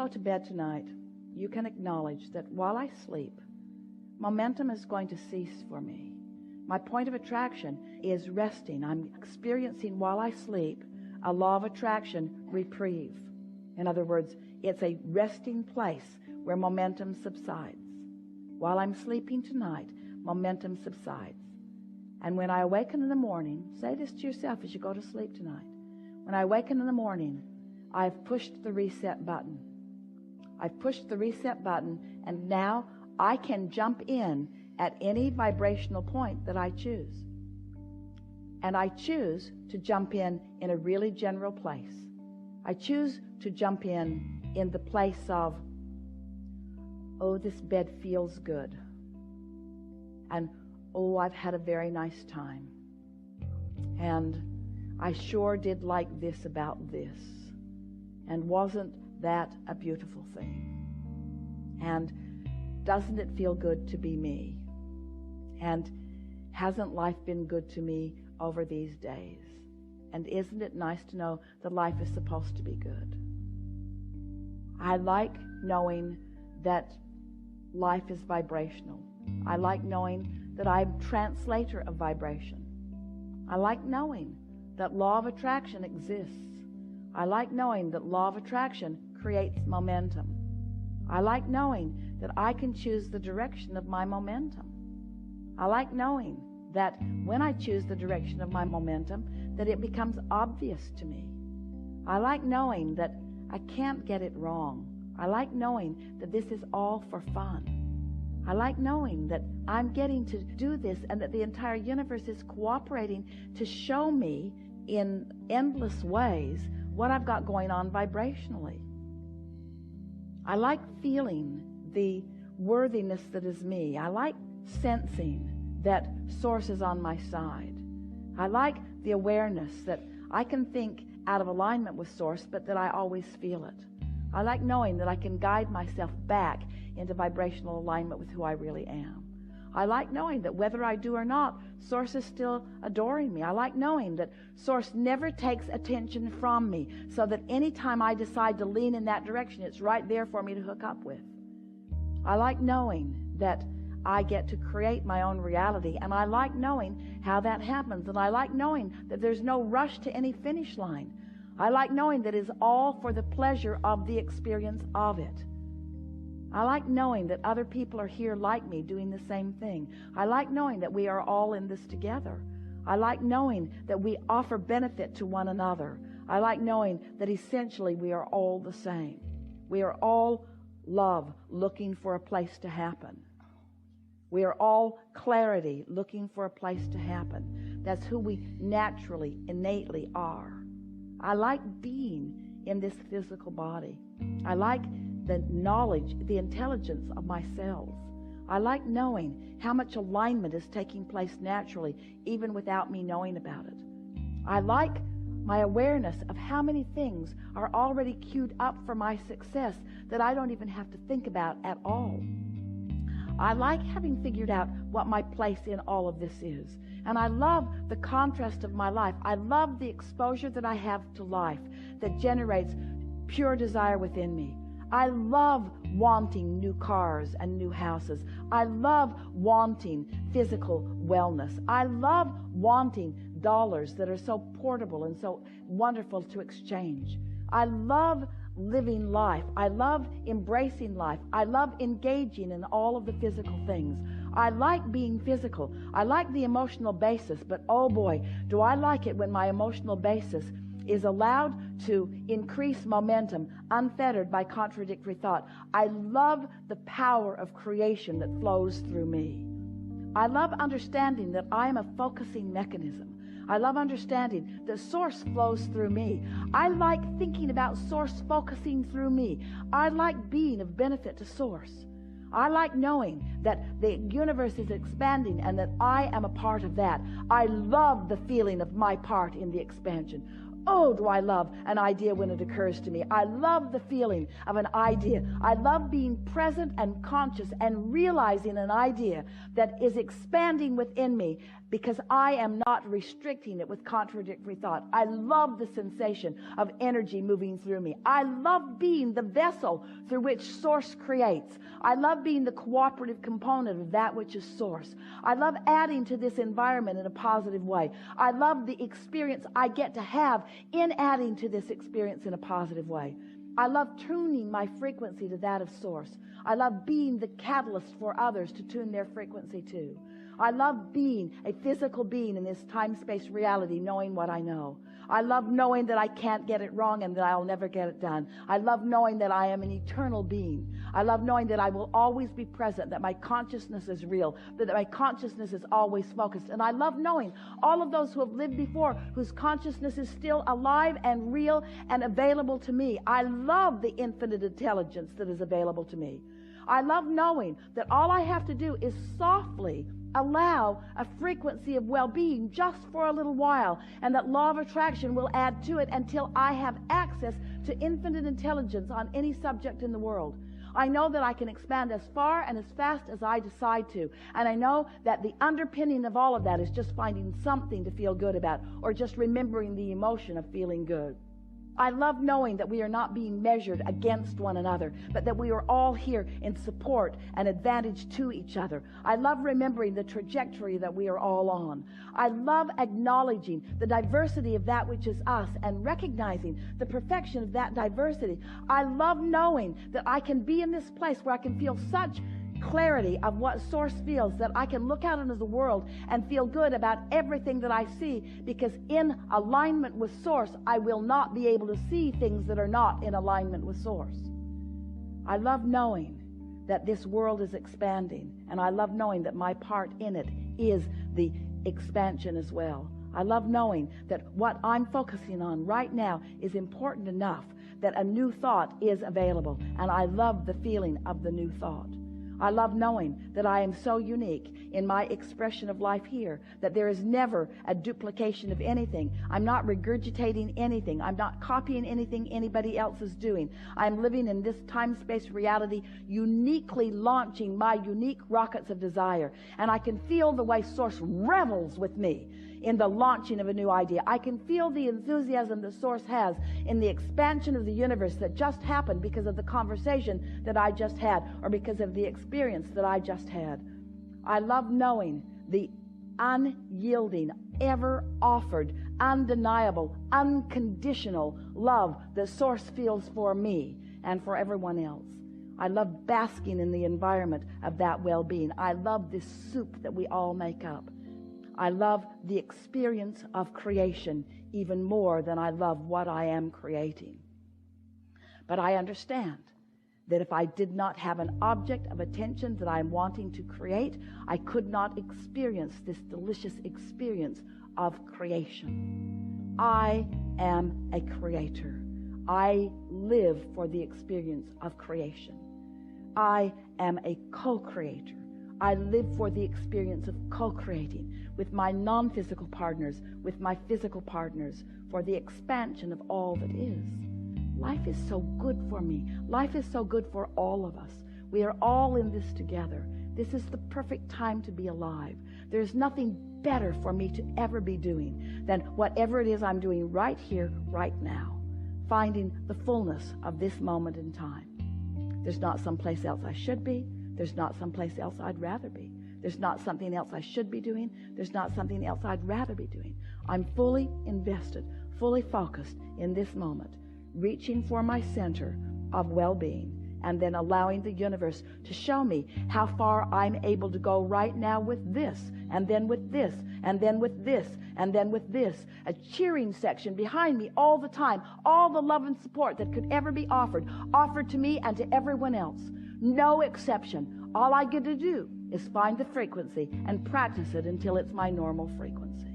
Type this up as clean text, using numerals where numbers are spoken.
Go to bed tonight, you can acknowledge that while I sleep, momentum is going to cease for me. My point of attraction is resting. I'm experiencing while I sleep a law of attraction reprieve. In other words, it's a resting place where momentum subsides. While I'm sleeping tonight, momentum subsides. And when I awaken in the morning, say this to yourself as you go to sleep tonight. When I awaken in the morning, I've pushed the reset button. I've pushed the reset button, and now I can jump in at any vibrational point that I choose. And I choose to jump in a really general place. I choose to jump in the place of, oh, this bed feels good. And, oh, I've had a very nice time. And I sure did like this about this. And wasn't that a beautiful thing? And doesn't it feel good to be me? And hasn't life been good to me over these days? And isn't it nice to know that life is supposed to be good? I like knowing that life is vibrational. I like knowing that I'm a translator of vibration. I like knowing that law of attraction exists. I like knowing that law of attraction creates momentum. I like knowing that I can choose the direction of my momentum. I like knowing that when I choose the direction of my momentum, that it becomes obvious to me. I like knowing that I can't get it wrong. I like knowing that this is all for fun. I like knowing that I'm getting to do this and that the entire universe is cooperating to show me in endless ways what I've got going on vibrationally. I like feeling the worthiness that is me. I like sensing that Source is on my side. I like the awareness that I can think out of alignment with Source, but that I always feel it. I like knowing that I can guide myself back into vibrational alignment with who I really am. I like knowing that whether I do or not, Source is still adoring me. I like knowing that Source never takes attention from me, so that anytime I decide to lean in that direction, it's right there for me to hook up with. I like knowing that I get to create my own reality, and I like knowing how that happens, and I like knowing that there's no rush to any finish line. I like knowing that it's all for the pleasure of the experience of it. I like knowing that other people are here like me doing the same thing. I like knowing that we are all in this together. I like knowing that we offer benefit to one another. I like knowing that essentially we are all the same. We are all love looking for a place to happen. We are all clarity looking for a place to happen. That's who we naturally, innately are. I like being in this physical body. I like the knowledge, the intelligence of my cells. I like knowing how much alignment is taking place naturally, even without me knowing about it. I like my awareness of how many things are already queued up for my success that I don't even have to think about at all. I like having figured out what my place in all of this is. And I love the contrast of my life. I love the exposure that I have to life that generates pure desire within me. I love wanting new cars and new houses. I love wanting physical wellness. I love wanting dollars that are so portable and so wonderful to exchange. I love living life. I love embracing life. I love engaging in all of the physical things. I like being physical. I like the emotional basis, but oh boy, do I like it when my emotional basis is allowed to increase momentum, unfettered by contradictory thought. I love the power of creation that flows through me. I love understanding that I am a focusing mechanism. I love understanding that Source flows through me. I like thinking about Source focusing through me. I like being of benefit to Source. I like knowing that the universe is expanding and that I am a part of that. I love the feeling of my part in the expansion. Oh, do I love an idea when it occurs to me. I love the feeling of an idea. I love being present and conscious and realizing an idea that is expanding within me because I am not restricting it with contradictory thought. I love the sensation of energy moving through me. I love being the vessel through which Source creates. I love being the cooperative component of that which is Source. I love adding to this environment in a positive way. I love the experience I get to have in adding to this experience in a positive way. I love tuning my frequency to that of Source. I love being the catalyst for others to tune their frequency to. I love being a physical being in this time-space reality, knowing what I know. I love knowing that I can't get it wrong and that I'll never get it done. I love knowing that I am an eternal being. I love knowing that I will always be present, that my consciousness is real, that my consciousness is always focused. And I love knowing all of those who have lived before, whose consciousness is still alive and real and available to me. I love the infinite intelligence that is available to me. I love knowing that all I have to do is softly allow a frequency of well-being just for a little while, and that law of attraction will add to it until I have access to infinite intelligence on any subject in the world. I know that I can expand as far and as fast as I decide to, and I know that the underpinning of all of that is just finding something to feel good about, or just remembering the emotion of feeling good. I love knowing that we are not being measured against one another, but that we are all here in support and advantage to each other. I love remembering the trajectory that we are all on. I love acknowledging the diversity of that which is us and recognizing the perfection of that diversity. I love knowing that I can be in this place where I can feel such clarity of what Source feels, that I can look out into the world and feel good about everything that I see, because in alignment with Source, I will not be able to see things that are not in alignment with Source. I love knowing that this world is expanding, and I love knowing that my part in it is the expansion as well. I love knowing that what I'm focusing on right now is important enough that a new thought is available, and I love the feeling of the new thought. I love knowing that I am so unique in my expression of life here that there is never a duplication of anything. I'm not regurgitating anything. I'm not copying anything anybody else is doing. I'm living in this time-space reality, uniquely launching my unique rockets of desire. And I can feel the way Source revels with me in the launching of a new idea. I can feel the enthusiasm that Source has in the expansion of the universe that just happened because of the conversation that I just had, or because of the experience that I just had. I love knowing the unyielding, ever offered, undeniable, unconditional love that Source feels for me and for everyone else. I love basking in the environment of that well-being. I love this soup that we all make up. I love the experience of creation even more than I love what I am creating. But I understand that if I did not have an object of attention that I'm wanting to create, I could not experience this delicious experience of creation. I am a creator. I live for the experience of creation. I am a co-creator. I live for the experience of co-creating with my non-physical partners, with my physical partners, for the expansion of all that is. Life is so good for me. Life is so good for all of us. We are all in this together. This is the perfect time to be alive. There's nothing better for me to ever be doing than whatever it is I'm doing right here, right now, finding the fullness of this moment in time. There's not someplace else I should be. There's not someplace else I'd rather be. There's not something else I should be doing. There's not something else I'd rather be doing. I'm fully invested, fully focused in this moment, reaching for my center of well-being, and then allowing the universe to show me how far I'm able to go right now with this, and then with this, and then with this, and then with this. A cheering section behind me all the time, all the love and support that could ever be offered to me and to everyone else. No exception. All I get to do is find the frequency and practice it until it's my normal frequency.